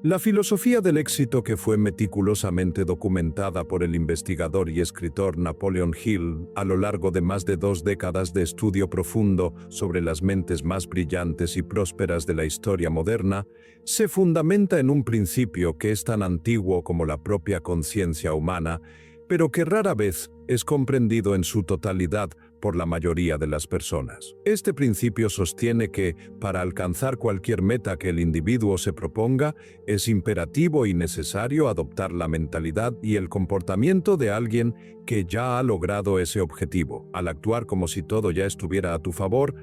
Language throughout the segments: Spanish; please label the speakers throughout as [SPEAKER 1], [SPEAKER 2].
[SPEAKER 1] La filosofía del éxito, que fue meticulosamente documentada por el investigador y escritor Napoleon Hill a lo largo de más de 2 décadas de estudio profundo sobre las mentes más brillantes y prósperas de la historia moderna, se fundamenta en un principio que es tan antiguo como la propia conciencia humana, pero que rara vez es comprendido en su totalidad por la mayoría de las personas. Este principio sostiene que, para alcanzar cualquier meta que el individuo se proponga, es imperativo y necesario adoptar la mentalidad y el comportamiento de alguien que ya ha logrado ese objetivo. Al actuar como si todo ya estuviera a tu favor,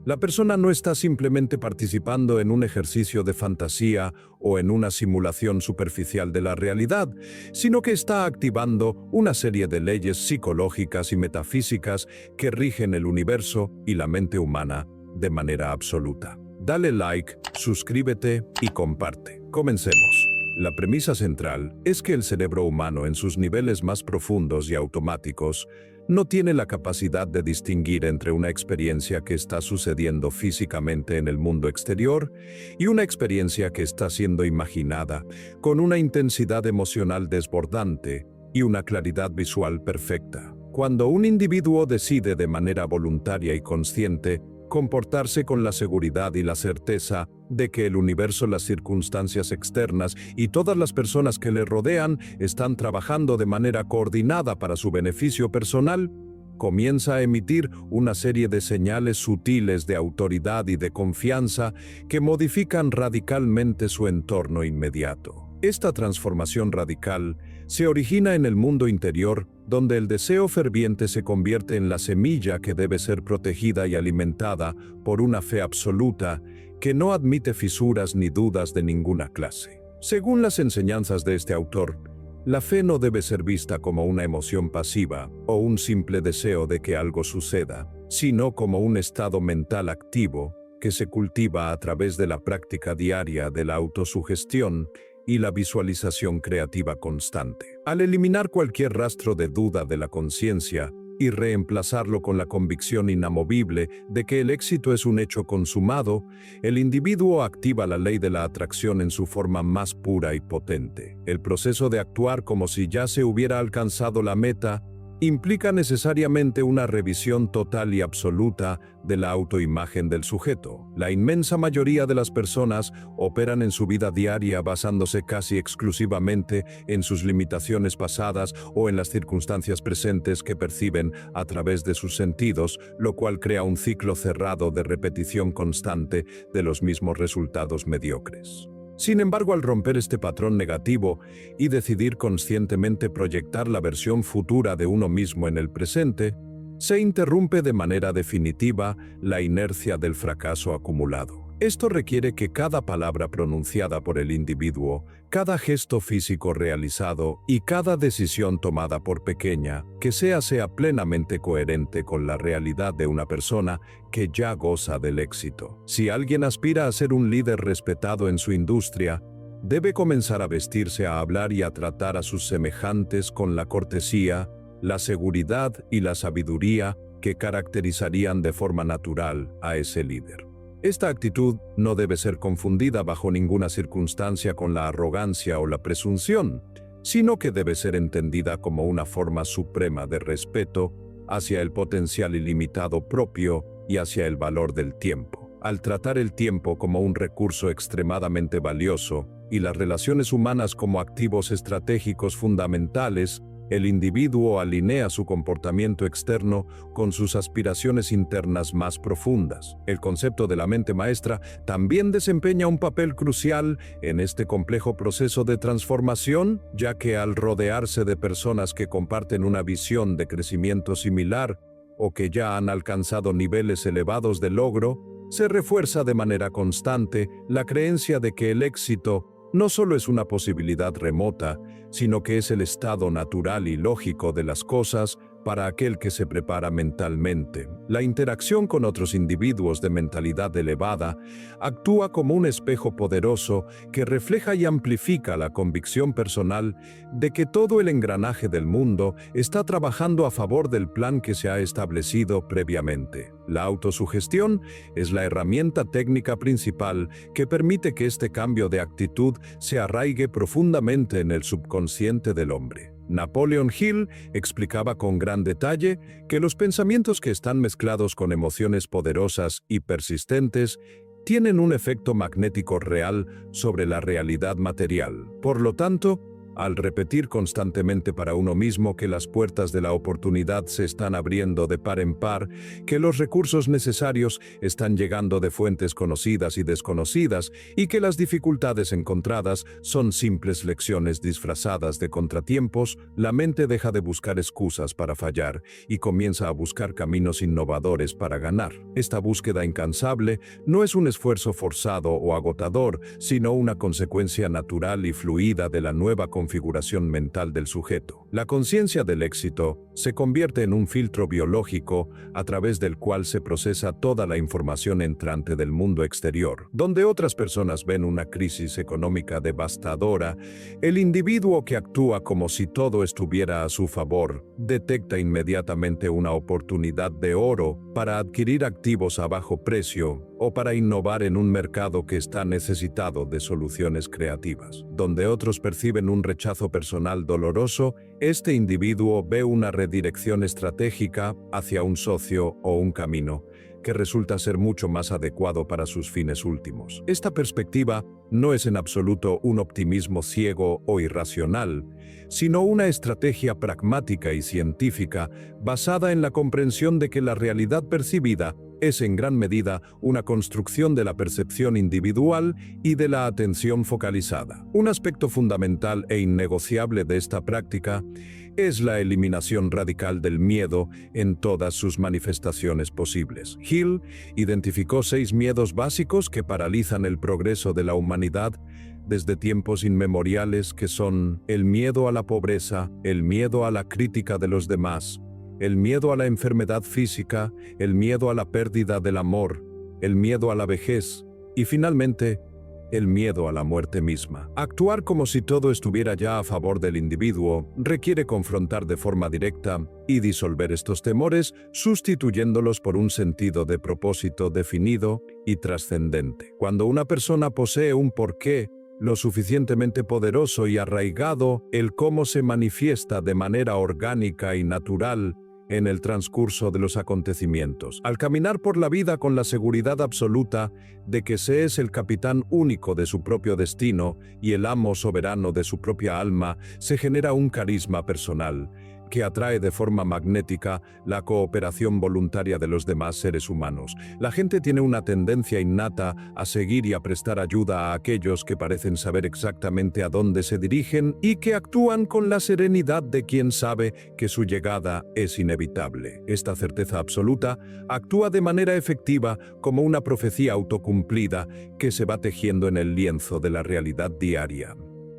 [SPEAKER 1] la persona no está simplemente participando en un ejercicio de fantasía o en una simulación superficial de la realidad, sino que está activando una serie de leyes psicológicas y metafísicas que rigen el universo y la mente humana de manera absoluta. Dale like, suscríbete y comparte. Comencemos. La premisa central es que el cerebro humano, en sus niveles más profundos y automáticos, no tiene la capacidad de distinguir entre una experiencia que está sucediendo físicamente en el mundo exterior y una experiencia que está siendo imaginada con una intensidad emocional desbordante y una claridad visual perfecta. Cuando un individuo decide de manera voluntaria y consciente comportarse con la seguridad y la certeza de que el universo, las circunstancias externas y todas las personas que le rodean están trabajando de manera coordinada para su beneficio personal, comienza a emitir una serie de señales sutiles de autoridad y de confianza que modifican radicalmente su entorno inmediato. Esta transformación radical se origina en el mundo interior, donde el deseo ferviente se convierte en la semilla que debe ser protegida y alimentada por una fe absoluta que no admite fisuras ni dudas de ninguna clase. Según las enseñanzas de este autor, la fe no debe ser vista como una emoción pasiva o un simple deseo de que algo suceda, sino como un estado mental activo que se cultiva a través de la práctica diaria de la autosugestión y la visualización creativa constante. Al eliminar cualquier rastro de duda de la conciencia y reemplazarlo con la convicción inamovible de que el éxito es un hecho consumado, el individuo activa la ley de la atracción en su forma más pura y potente. El proceso de actuar como si ya se hubiera alcanzado la meta implica necesariamente una revisión total y absoluta de la autoimagen del sujeto. La inmensa mayoría de las personas operan en su vida diaria basándose casi exclusivamente en sus limitaciones pasadas o en las circunstancias presentes que perciben a través de sus sentidos, lo cual crea un ciclo cerrado de repetición constante de los mismos resultados mediocres. Sin embargo, al romper este patrón negativo y decidir conscientemente proyectar la versión futura de uno mismo en el presente, se interrumpe de manera definitiva la inercia del fracaso acumulado. Esto requiere que cada palabra pronunciada por el individuo, cada gesto físico realizado y cada decisión tomada, por pequeña que sea plenamente coherente con la realidad de una persona que ya goza del éxito. Si alguien aspira a ser un líder respetado en su industria, debe comenzar a vestirse, a hablar y a tratar a sus semejantes con la cortesía, la seguridad y la sabiduría que caracterizarían de forma natural a ese líder. Esta actitud no debe ser confundida bajo ninguna circunstancia con la arrogancia o la presunción, sino que debe ser entendida como una forma suprema de respeto hacia el potencial ilimitado propio y hacia el valor del tiempo. Al tratar el tiempo como un recurso extremadamente valioso y las relaciones humanas como activos estratégicos fundamentales, el individuo alinea su comportamiento externo con sus aspiraciones internas más profundas. El concepto de la mente maestra también desempeña un papel crucial en este complejo proceso de transformación, ya que al rodearse de personas que comparten una visión de crecimiento similar o que ya han alcanzado niveles elevados de logro, se refuerza de manera constante la creencia de que el éxito no solo es una posibilidad remota, sino que es el estado natural y lógico de las cosas para aquel que se prepara mentalmente. La interacción con otros individuos de mentalidad elevada actúa como un espejo poderoso que refleja y amplifica la convicción personal de que todo el engranaje del mundo está trabajando a favor del plan que se ha establecido previamente. La autosugestión es la herramienta técnica principal que permite que este cambio de actitud se arraigue profundamente en el subconsciente del hombre. Napoleon Hill explicaba con gran detalle que los pensamientos que están mezclados con emociones poderosas y persistentes tienen un efecto magnético real sobre la realidad material. Por lo tanto, al repetir constantemente para uno mismo que las puertas de la oportunidad se están abriendo de par en par, que los recursos necesarios están llegando de fuentes conocidas y desconocidas, y que las dificultades encontradas son simples lecciones disfrazadas de contratiempos, la mente deja de buscar excusas para fallar y comienza a buscar caminos innovadores para ganar. Esta búsqueda incansable no es un esfuerzo forzado o agotador, sino una consecuencia natural y fluida de la nueva configuración mental del sujeto. La conciencia del éxito se convierte en un filtro biológico a través del cual se procesa toda la información entrante del mundo exterior. Donde otras personas ven una crisis económica devastadora, el individuo que actúa como si todo estuviera a su favor detecta inmediatamente una oportunidad de oro para adquirir activos a bajo precio o para innovar en un mercado que está necesitado de soluciones creativas. Donde otros perciben un rechazo personal doloroso, este individuo ve una redirección estratégica hacia un socio o un camino que resulta ser mucho más adecuado para sus fines últimos. Esta perspectiva no es en absoluto un optimismo ciego o irracional, sino una estrategia pragmática y científica basada en la comprensión de que la realidad percibida es en gran medida una construcción de la percepción individual y de la atención focalizada. Un aspecto fundamental e innegociable de esta práctica es la eliminación radical del miedo en todas sus manifestaciones posibles. Hill identificó 6 miedos básicos que paralizan el progreso de la humanidad desde tiempos inmemoriales, que son el miedo a la pobreza, el miedo a la crítica de los demás, el miedo a la enfermedad física, el miedo a la pérdida del amor, el miedo a la vejez y finalmente, el miedo a la muerte misma. Actuar como si todo estuviera ya a favor del individuo requiere confrontar de forma directa y disolver estos temores, sustituyéndolos por un sentido de propósito definido y trascendente. Cuando una persona posee un porqué lo suficientemente poderoso y arraigado, el cómo se manifiesta de manera orgánica y natural en el transcurso de los acontecimientos. Al caminar por la vida con la seguridad absoluta de que se es el capitán único de su propio destino y el amo soberano de su propia alma, se genera un carisma personal que atrae de forma magnética la cooperación voluntaria de los demás seres humanos. La gente tiene una tendencia innata a seguir y a prestar ayuda a aquellos que parecen saber exactamente a dónde se dirigen y que actúan con la serenidad de quien sabe que su llegada es inevitable. Esta certeza absoluta actúa de manera efectiva como una profecía autocumplida que se va tejiendo en el lienzo de la realidad diaria.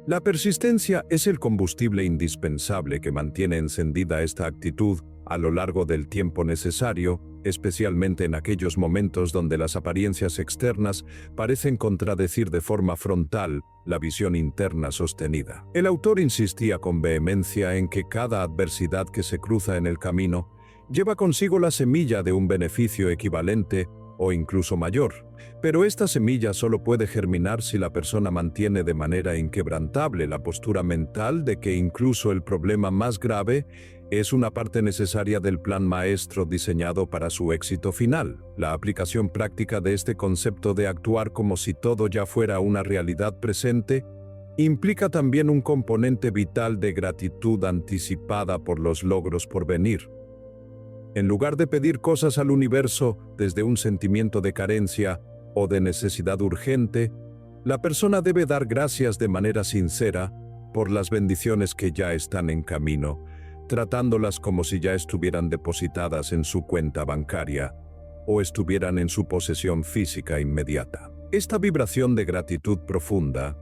[SPEAKER 1] La persistencia es el combustible indispensable que mantiene encendida esta actitud a lo largo del tiempo necesario, especialmente en aquellos momentos donde las apariencias externas parecen contradecir de forma frontal la visión interna sostenida. El autor insistía con vehemencia en que cada adversidad que se cruza en el camino lleva consigo la semilla de un beneficio equivalente o incluso mayor, pero esta semilla solo puede germinar si la persona mantiene de manera inquebrantable la postura mental de que incluso el problema más grave es una parte necesaria del plan maestro diseñado para su éxito final. La aplicación práctica de este concepto de actuar como si todo ya fuera una realidad presente implica también un componente vital de gratitud anticipada por los logros por venir. En lugar de pedir cosas al universo desde un sentimiento de carencia o de necesidad urgente, la persona debe dar gracias de manera sincera por las bendiciones que ya están en camino, tratándolas como si ya estuvieran depositadas en su cuenta bancaria o estuvieran en su posesión física inmediata. Esta vibración de gratitud profunda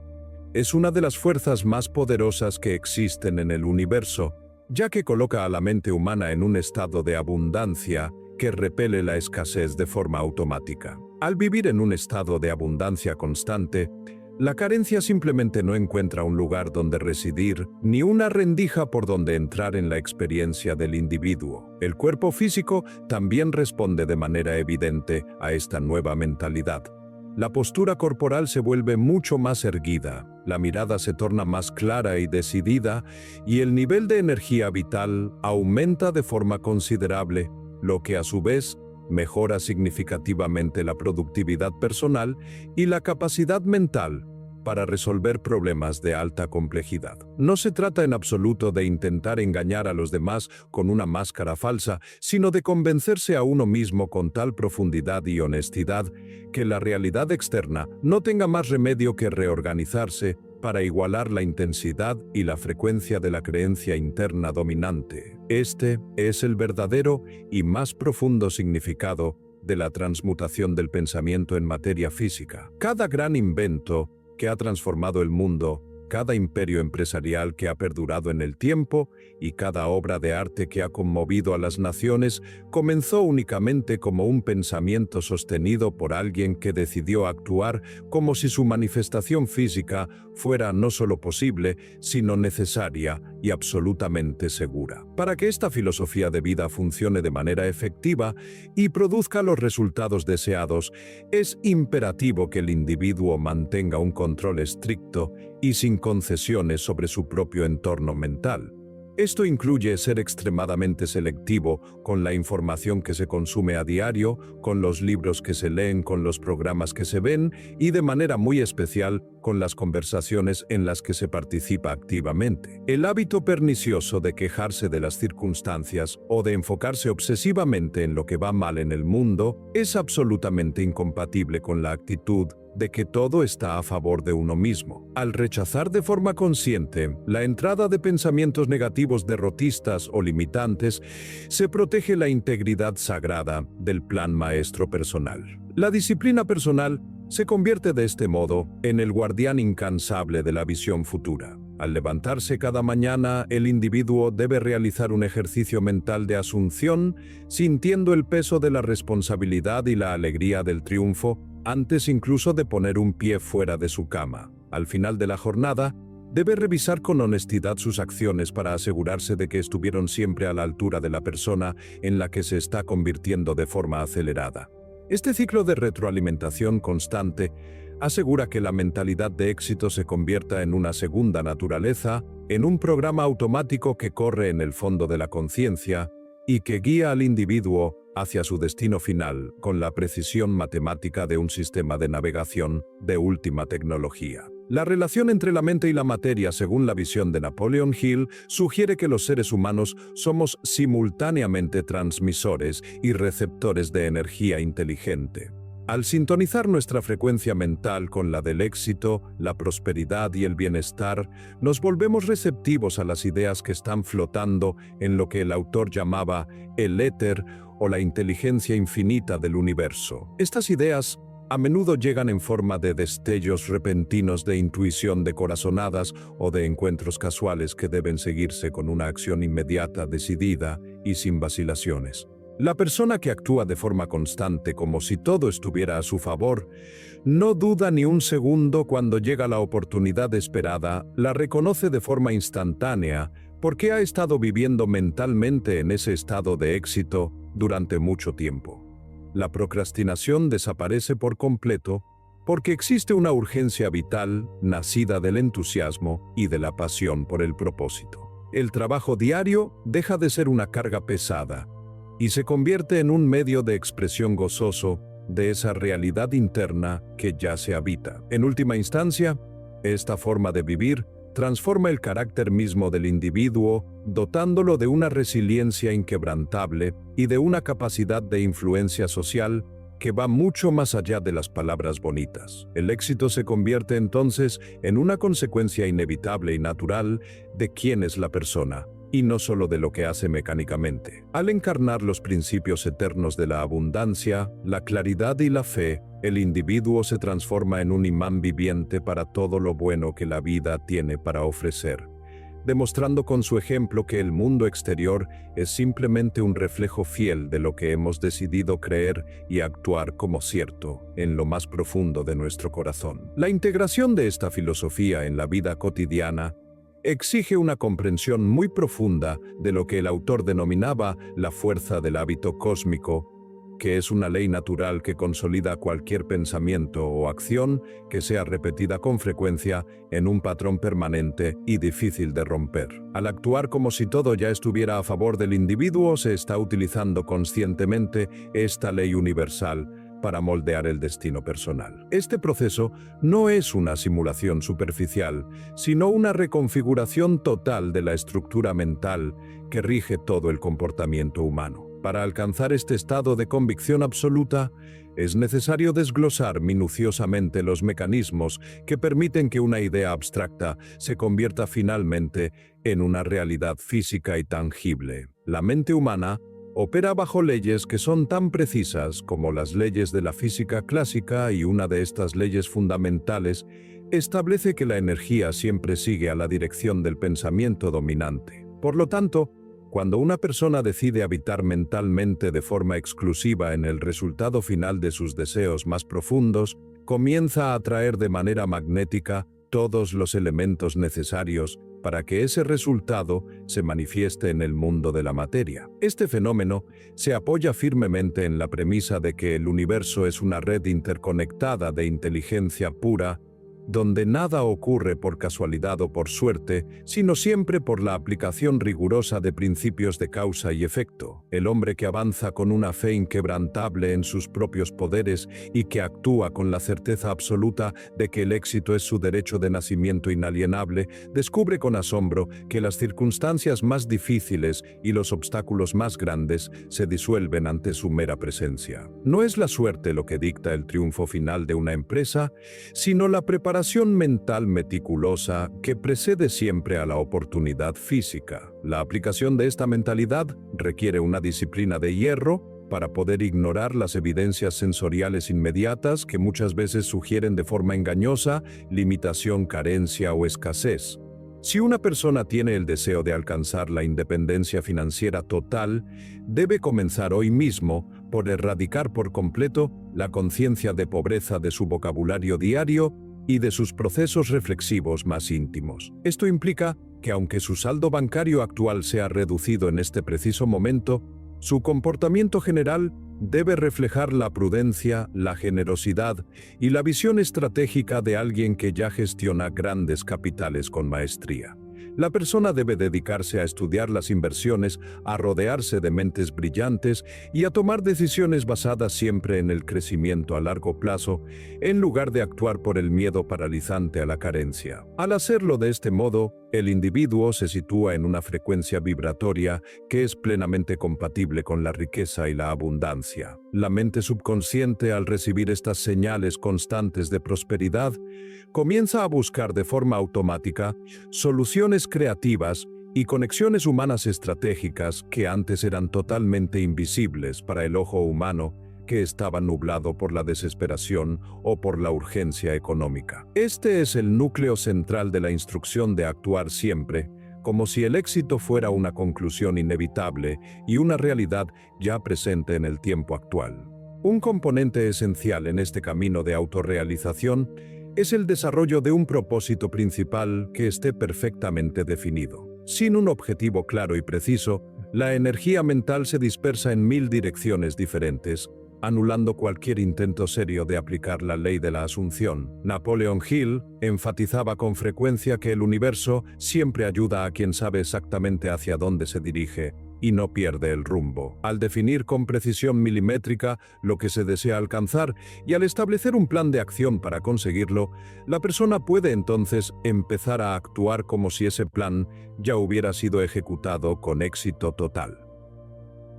[SPEAKER 1] es una de las fuerzas más poderosas que existen en el universo ya que coloca a la mente humana en un estado de abundancia que repele la escasez de forma automática. Al vivir en un estado de abundancia constante, la carencia simplemente no encuentra un lugar donde residir, ni una rendija por donde entrar en la experiencia del individuo. El cuerpo físico también responde de manera evidente a esta nueva mentalidad. La postura corporal se vuelve mucho más erguida, la mirada se torna más clara y decidida, y el nivel de energía vital aumenta de forma considerable, lo que a su vez mejora significativamente la productividad personal y la capacidad mental para resolver problemas de alta complejidad. No se trata en absoluto de intentar engañar a los demás con una máscara falsa, sino de convencerse a uno mismo con tal profundidad y honestidad que la realidad externa no tenga más remedio que reorganizarse para igualar la intensidad y la frecuencia de la creencia interna dominante. Este es el verdadero y más profundo significado de la transmutación del pensamiento en materia física. Cada gran invento que ha transformado el mundo, cada imperio empresarial que ha perdurado en el tiempo y cada obra de arte que ha conmovido a las naciones comenzó únicamente como un pensamiento sostenido por alguien que decidió actuar como si su manifestación física fuera no solo posible, sino necesaria y absolutamente segura. Para que esta filosofía de vida funcione de manera efectiva y produzca los resultados deseados, es imperativo que el individuo mantenga un control estricto y sin concesiones sobre su propio entorno mental. Esto incluye ser extremadamente selectivo con la información que se consume a diario, con los libros que se leen, con los programas que se ven y de manera muy especial con las conversaciones en las que se participa activamente. El hábito pernicioso de quejarse de las circunstancias o de enfocarse obsesivamente en lo que va mal en el mundo es absolutamente incompatible con la actitud de que todo está a favor de uno mismo. Al rechazar de forma consciente la entrada de pensamientos negativos derrotistas o limitantes, se protege la integridad sagrada del plan maestro personal. La disciplina personal se convierte de este modo en el guardián incansable de la visión futura. Al levantarse cada mañana, el individuo debe realizar un ejercicio mental de asunción, sintiendo el peso de la responsabilidad y la alegría del triunfo, antes incluso de poner un pie fuera de su cama. Al final de la jornada, debe revisar con honestidad sus acciones para asegurarse de que estuvieron siempre a la altura de la persona en la que se está convirtiendo de forma acelerada. Este ciclo de retroalimentación constante asegura que la mentalidad de éxito se convierta en una segunda naturaleza, en un programa automático que corre en el fondo de la conciencia y que guía al individuo hacia su destino final con la precisión matemática de un sistema de navegación de última tecnología. La relación entre la mente y la materia, según la visión de Napoleon Hill, sugiere que los seres humanos somos simultáneamente transmisores y receptores de energía inteligente. Al sintonizar nuestra frecuencia mental con la del éxito, la prosperidad y el bienestar, nos volvemos receptivos a las ideas que están flotando en lo que el autor llamaba el éter o la inteligencia infinita del universo. Estas ideas a menudo llegan en forma de destellos repentinos de intuición de corazonadas o de encuentros casuales que deben seguirse con una acción inmediata, decidida y sin vacilaciones. La persona que actúa de forma constante como si todo estuviera a su favor, no duda ni un segundo cuando llega la oportunidad esperada, la reconoce de forma instantánea porque ha estado viviendo mentalmente en ese estado de éxito durante mucho tiempo. La procrastinación desaparece por completo porque existe una urgencia vital nacida del entusiasmo y de la pasión por el propósito. El trabajo diario deja de ser una carga pesada y se convierte en un medio de expresión gozoso de esa realidad interna que ya se habita. En última instancia, esta forma de vivir transforma el carácter mismo del individuo, dotándolo de una resiliencia inquebrantable y de una capacidad de influencia social que va mucho más allá de las palabras bonitas. El éxito se convierte entonces en una consecuencia inevitable y natural de quién es la persona, y no solo de lo que hace mecánicamente. Al encarnar los principios eternos de la abundancia, la claridad y la fe, el individuo se transforma en un imán viviente para todo lo bueno que la vida tiene para ofrecer. demostrando con su ejemplo que el mundo exterior es simplemente un reflejo fiel de lo que hemos decidido creer y actuar como cierto en lo más profundo de nuestro corazón. La integración de esta filosofía en la vida cotidiana exige una comprensión muy profunda de lo que el autor denominaba la fuerza del hábito cósmico, que es una ley natural que consolida cualquier pensamiento o acción que sea repetida con frecuencia en un patrón permanente y difícil de romper. Al actuar como si todo ya estuviera a favor del individuo, se está utilizando conscientemente esta ley universal para moldear el destino personal. Este proceso no es una simulación superficial, sino una reconfiguración total de la estructura mental que rige todo el comportamiento humano. Para alcanzar este estado de convicción absoluta, es necesario desglosar minuciosamente los mecanismos que permiten que una idea abstracta se convierta finalmente en una realidad física y tangible. La mente humana opera bajo leyes que son tan precisas como las leyes de la física clásica, y una de estas leyes fundamentales establece que la energía siempre sigue a la dirección del pensamiento dominante. Por lo tanto, cuando una persona decide habitar mentalmente de forma exclusiva en el resultado final de sus deseos más profundos, comienza a atraer de manera magnética todos los elementos necesarios para que ese resultado se manifieste en el mundo de la materia. Este fenómeno se apoya firmemente en la premisa de que el universo es una red interconectada de inteligencia pura, donde nada ocurre por casualidad o por suerte, sino siempre por la aplicación rigurosa de principios de causa y efecto. El hombre que avanza con una fe inquebrantable en sus propios poderes y que actúa con la certeza absoluta de que el éxito es su derecho de nacimiento inalienable, descubre con asombro que las circunstancias más difíciles y los obstáculos más grandes se disuelven ante su mera presencia. No es la suerte lo que dicta el triunfo final de una empresa, sino la preparación mental meticulosa que precede siempre a la oportunidad física. La aplicación de esta mentalidad requiere una disciplina de hierro para poder ignorar las evidencias sensoriales inmediatas que muchas veces sugieren de forma engañosa limitación, carencia o escasez. Si una persona tiene el deseo de alcanzar la independencia financiera total, debe comenzar hoy mismo por erradicar por completo la conciencia de pobreza de su vocabulario diario y de sus procesos reflexivos más íntimos. Esto implica que aunque su saldo bancario actual sea reducido en este preciso momento, su comportamiento general debe reflejar la prudencia, la generosidad y la visión estratégica de alguien que ya gestiona grandes capitales con maestría. La persona debe dedicarse a estudiar las inversiones, a rodearse de mentes brillantes y a tomar decisiones basadas siempre en el crecimiento a largo plazo, en lugar de actuar por el miedo paralizante a la carencia. Al hacerlo de este modo, el individuo se sitúa en una frecuencia vibratoria que es plenamente compatible con la riqueza y la abundancia. La mente subconsciente, al recibir estas señales constantes de prosperidad, comienza a buscar de forma automática soluciones creativas y conexiones humanas estratégicas que antes eran totalmente invisibles para el ojo humano, que estaba nublado por la desesperación o por la urgencia económica. Este es el núcleo central de la instrucción de actuar siempre, como si el éxito fuera una conclusión inevitable y una realidad ya presente en el tiempo actual. Un componente esencial en este camino de autorrealización es el desarrollo de un propósito principal que esté perfectamente definido. Sin un objetivo claro y preciso, la energía mental se dispersa en 1000 direcciones diferentes, anulando cualquier intento serio de aplicar la ley de la asunción. Napoleon Hill enfatizaba con frecuencia que el universo siempre ayuda a quien sabe exactamente hacia dónde se dirige y no pierde el rumbo. Al definir con precisión milimétrica lo que se desea alcanzar y al establecer un plan de acción para conseguirlo, la persona puede entonces empezar a actuar como si ese plan ya hubiera sido ejecutado con éxito total.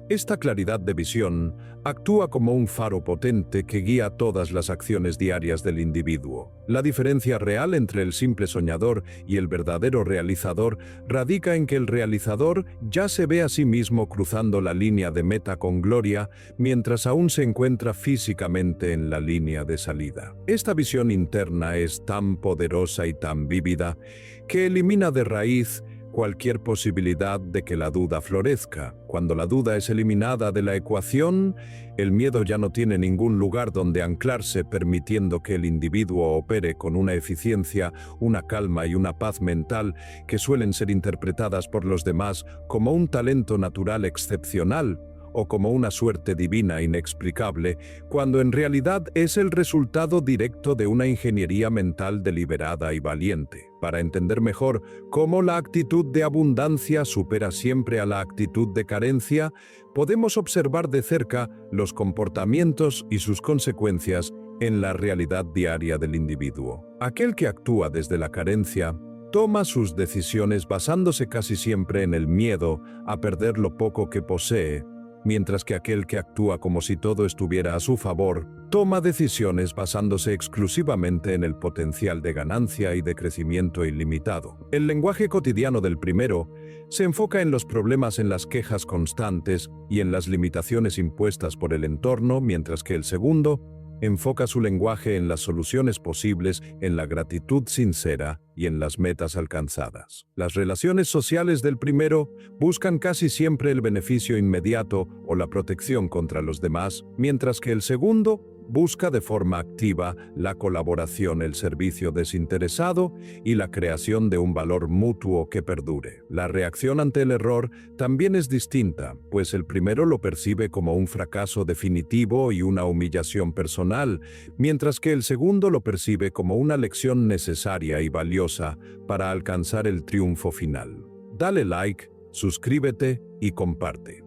[SPEAKER 1] Esta claridad de visión actúa como un faro potente que guía todas las acciones diarias del individuo. La diferencia real entre el simple soñador y el verdadero realizador radica en que el realizador ya se ve a sí mismo cruzando la línea de meta con gloria, mientras aún se encuentra físicamente en la línea de salida. Esta visión interna es tan poderosa y tan vívida que elimina de raíz cualquier posibilidad de que la duda florezca. Cuando la duda es eliminada de la ecuación, el miedo ya no tiene ningún lugar donde anclarse, permitiendo que el individuo opere con una eficiencia, una calma y una paz mental que suelen ser interpretadas por los demás como un talento natural excepcional o como una suerte divina inexplicable, cuando en realidad es el resultado directo de una ingeniería mental deliberada y valiente. Para entender mejor cómo la actitud de abundancia supera siempre a la actitud de carencia, podemos observar de cerca los comportamientos y sus consecuencias en la realidad diaria del individuo. Aquel que actúa desde la carencia toma sus decisiones basándose casi siempre en el miedo a perder lo poco que posee, mientras que aquel que actúa como si todo estuviera a su favor, toma decisiones basándose exclusivamente en el potencial de ganancia y de crecimiento ilimitado. El lenguaje cotidiano del primero se enfoca en los problemas, en las quejas constantes y en las limitaciones impuestas por el entorno, mientras que el segundo enfoca su lenguaje en las soluciones posibles, en la gratitud sincera y en las metas alcanzadas. Las relaciones sociales del primero buscan casi siempre el beneficio inmediato o la protección contra los demás, mientras que el segundo busca de forma activa la colaboración, el servicio desinteresado y la creación de un valor mutuo que perdure. La reacción ante el error también es distinta, pues el primero lo percibe como un fracaso definitivo y una humillación personal, mientras que el segundo lo percibe como una lección necesaria y valiosa para alcanzar el triunfo final. Dale like, suscríbete y comparte.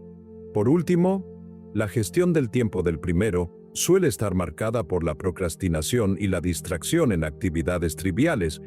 [SPEAKER 1] Por último, la gestión del tiempo del primero suele estar marcada por la procrastinación y la distracción en actividades triviales,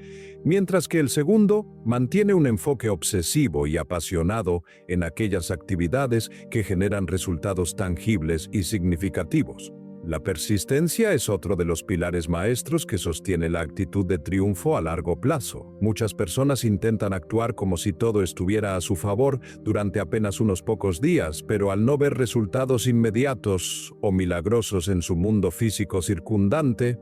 [SPEAKER 1] mientras que el segundo mantiene un enfoque obsesivo y apasionado en aquellas actividades que generan resultados tangibles y significativos. La persistencia es otro de los pilares maestros que sostiene la actitud de triunfo a largo plazo. Muchas personas intentan actuar como si todo estuviera a su favor durante apenas unos pocos días, pero al no ver resultados inmediatos o milagrosos en su mundo físico circundante,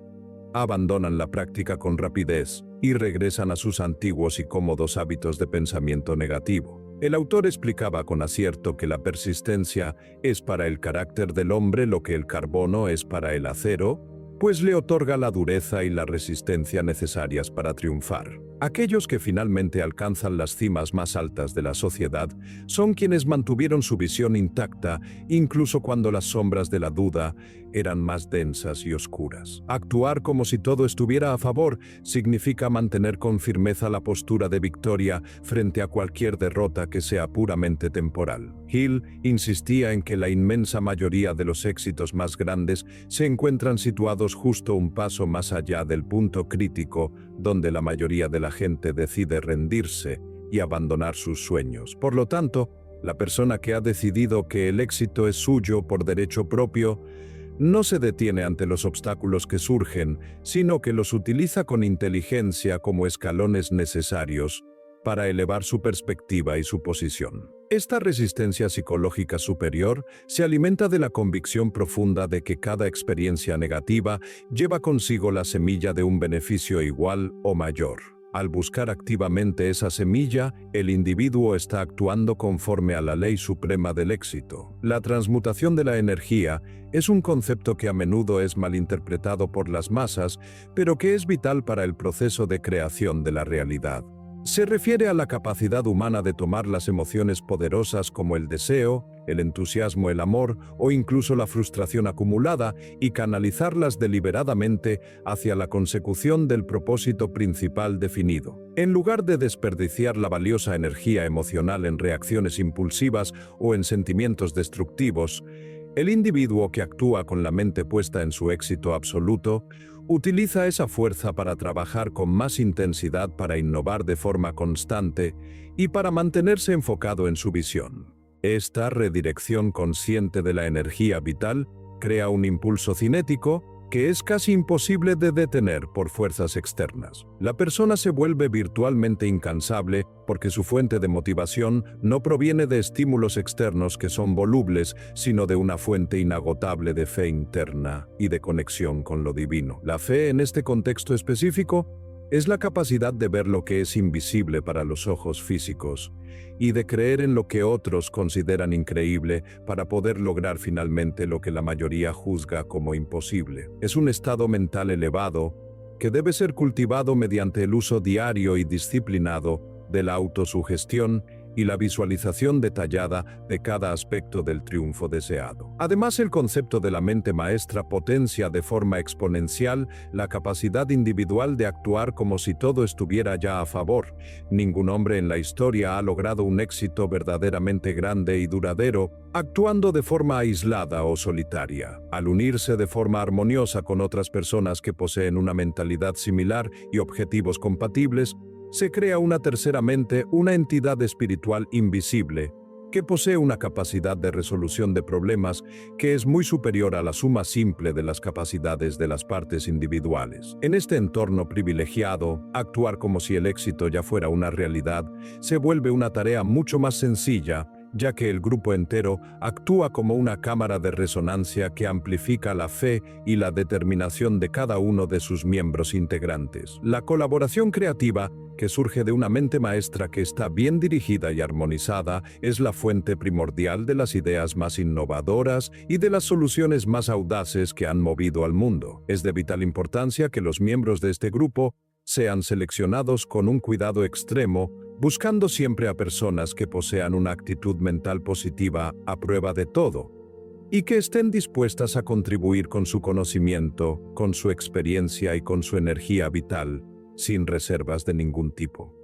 [SPEAKER 1] abandonan la práctica con rapidez y regresan a sus antiguos y cómodos hábitos de pensamiento negativo. El autor explicaba con acierto que la persistencia es para el carácter del hombre lo que el carbono es para el acero, pues le otorga la dureza y la resistencia necesarias para triunfar. Aquellos que finalmente alcanzan las cimas más altas de la sociedad son quienes mantuvieron su visión intacta, incluso cuando las sombras de la duda eran más densas y oscuras. Actuar como si todo estuviera a favor significa mantener con firmeza la postura de victoria frente a cualquier derrota que sea puramente temporal. Hill insistía en que la inmensa mayoría de los éxitos más grandes se encuentran situados justo un paso más allá del punto crítico, donde la mayoría de la gente decide rendirse y abandonar sus sueños. Por lo tanto, la persona que ha decidido que el éxito es suyo por derecho propio no se detiene ante los obstáculos que surgen, sino que los utiliza con inteligencia como escalones necesarios para elevar su perspectiva y su posición. Esta resistencia psicológica superior se alimenta de la convicción profunda de que cada experiencia negativa lleva consigo la semilla de un beneficio igual o mayor. Al buscar activamente esa semilla, el individuo está actuando conforme a la ley suprema del éxito. La transmutación de la energía es un concepto que a menudo es malinterpretado por las masas, pero que es vital para el proceso de creación de la realidad. Se refiere a la capacidad humana de tomar las emociones poderosas como el deseo, el entusiasmo, el amor o incluso la frustración acumulada y canalizarlas deliberadamente hacia la consecución del propósito principal definido. En lugar de desperdiciar la valiosa energía emocional en reacciones impulsivas o en sentimientos destructivos, el individuo que actúa con la mente puesta en su éxito absoluto utiliza esa fuerza para trabajar con más intensidad, para innovar de forma constante y para mantenerse enfocado en su visión. Esta redirección consciente de la energía vital crea un impulso cinético que es casi imposible de detener por fuerzas externas. La persona se vuelve virtualmente incansable porque su fuente de motivación no proviene de estímulos externos que son volubles, sino de una fuente inagotable de fe interna y de conexión con lo divino. La fe, en este contexto específico, es la capacidad de ver lo que es invisible para los ojos físicos y de creer en lo que otros consideran increíble para poder lograr finalmente lo que la mayoría juzga como imposible. Es un estado mental elevado que debe ser cultivado mediante el uso diario y disciplinado de la autosugestión y la visualización detallada de cada aspecto del triunfo deseado. Además, el concepto de la mente maestra potencia de forma exponencial la capacidad individual de actuar como si todo estuviera ya a favor. Ningún hombre en la historia ha logrado un éxito verdaderamente grande y duradero actuando de forma aislada o solitaria. Al unirse de forma armoniosa con otras personas que poseen una mentalidad similar y objetivos compatibles, se crea una tercera mente, una entidad espiritual invisible, que posee una capacidad de resolución de problemas que es muy superior a la suma simple de las capacidades de las partes individuales. En este entorno privilegiado, actuar como si el éxito ya fuera una realidad se vuelve una tarea mucho más sencilla, ya que el grupo entero actúa como una cámara de resonancia que amplifica la fe y la determinación de cada uno de sus miembros integrantes. La colaboración creativa, que surge de una mente maestra que está bien dirigida y armonizada, es la fuente primordial de las ideas más innovadoras y de las soluciones más audaces que han movido al mundo. Es de vital importancia que los miembros de este grupo sean seleccionados con un cuidado extremo, buscando siempre a personas que posean una actitud mental positiva a prueba de todo y que estén dispuestas a contribuir con su conocimiento, con su experiencia y con su energía vital, sin reservas de ningún tipo.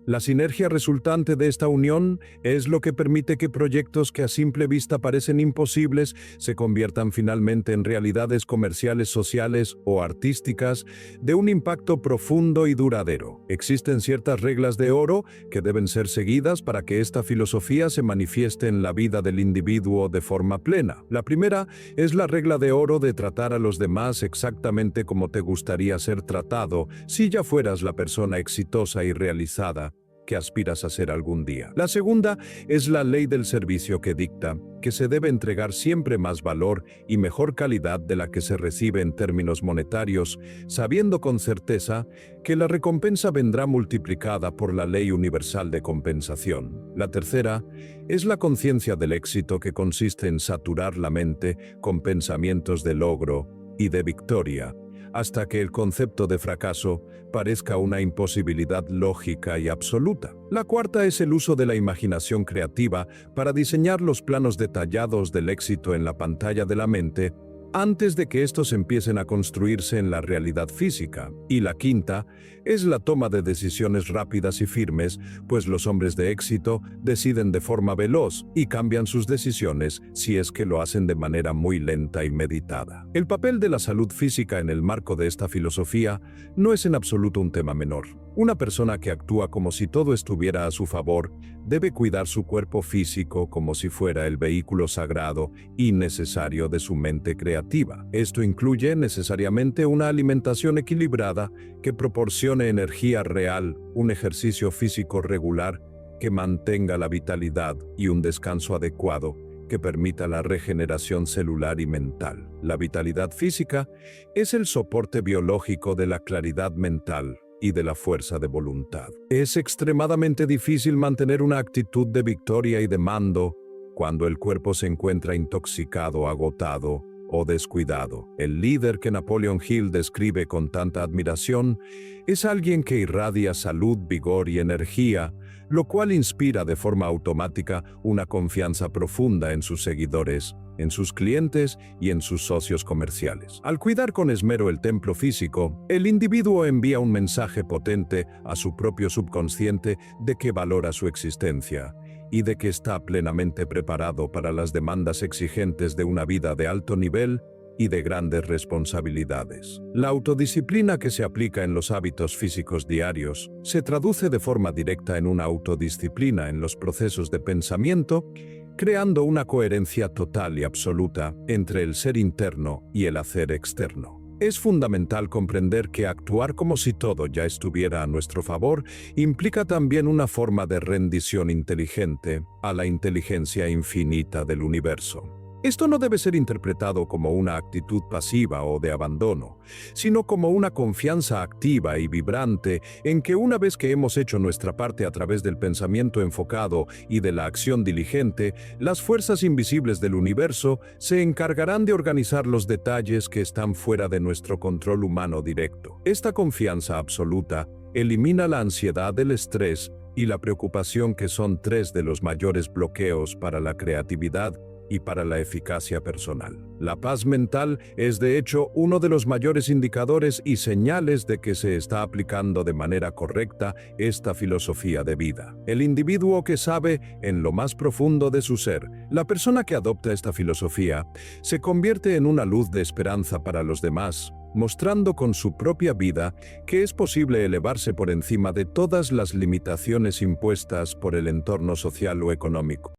[SPEAKER 1] La sinergia resultante de esta unión es lo que permite que proyectos que a simple vista parecen imposibles se conviertan finalmente en realidades comerciales, sociales o artísticas de un impacto profundo y duradero. Existen ciertas reglas de oro que deben ser seguidas para que esta filosofía se manifieste en la vida del individuo de forma plena. La primera es la regla de oro de tratar a los demás exactamente como te gustaría ser tratado si ya fueras la persona exitosa y realizada que aspiras a ser algún día. La segunda es la ley del servicio que dicta que se debe entregar siempre más valor y mejor calidad de la que se recibe en términos monetarios, sabiendo con certeza que la recompensa vendrá multiplicada por la ley universal de compensación. La tercera es la conciencia del éxito que consiste en saturar la mente con pensamientos de logro y de victoria, hasta que el concepto de fracaso parezca una imposibilidad lógica y absoluta. La cuarta es el uso de la imaginación creativa para diseñar los planos detallados del éxito en la pantalla de la mente antes de que estos empiecen a construirse en la realidad física. Y la quinta es la toma de decisiones rápidas y firmes, pues los hombres de éxito deciden de forma veloz y cambian sus decisiones si es que lo hacen de manera muy lenta y meditada. El papel de la salud física en el marco de esta filosofía no es en absoluto un tema menor. Una persona que actúa como si todo estuviera a su favor debe cuidar su cuerpo físico como si fuera el vehículo sagrado y necesario de su mente creativa. Esto incluye necesariamente una alimentación equilibrada que proporcione energía real, un ejercicio físico regular que mantenga la vitalidad y un descanso adecuado que permita la regeneración celular y mental. La vitalidad física es el soporte biológico de la claridad mental y de la fuerza de voluntad. Es extremadamente difícil mantener una actitud de victoria y de mando cuando el cuerpo se encuentra intoxicado, agotado o descuidado. El líder que Napoleon Hill describe con tanta admiración es alguien que irradia salud, vigor y energía, lo cual inspira de forma automática una confianza profunda en sus seguidores, en sus clientes y en sus socios comerciales. Al cuidar con esmero el templo físico, el individuo envía un mensaje potente a su propio subconsciente de que valora su existencia y de que está plenamente preparado para las demandas exigentes de una vida de alto nivel y de grandes responsabilidades. La autodisciplina que se aplica en los hábitos físicos diarios se traduce de forma directa en una autodisciplina en los procesos de pensamiento, creando una coherencia total y absoluta entre el ser interno y el hacer externo. Es fundamental comprender que actuar como si todo ya estuviera a nuestro favor implica también una forma de rendición inteligente a la inteligencia infinita del universo. Esto no debe ser interpretado como una actitud pasiva o de abandono, sino como una confianza activa y vibrante en que una vez que hemos hecho nuestra parte a través del pensamiento enfocado y de la acción diligente, las fuerzas invisibles del universo se encargarán de organizar los detalles que están fuera de nuestro control humano directo. Esta confianza absoluta elimina la ansiedad, el estrés y la preocupación, que son tres de los mayores bloqueos para la creatividad y para la eficacia personal. La paz mental es de hecho uno de los mayores indicadores y señales de que se está aplicando de manera correcta esta filosofía de vida. El individuo que sabe en lo más profundo de su ser, la persona que adopta esta filosofía, se convierte en una luz de esperanza para los demás, mostrando con su propia vida que es posible elevarse por encima de todas las limitaciones impuestas por el entorno social o económico.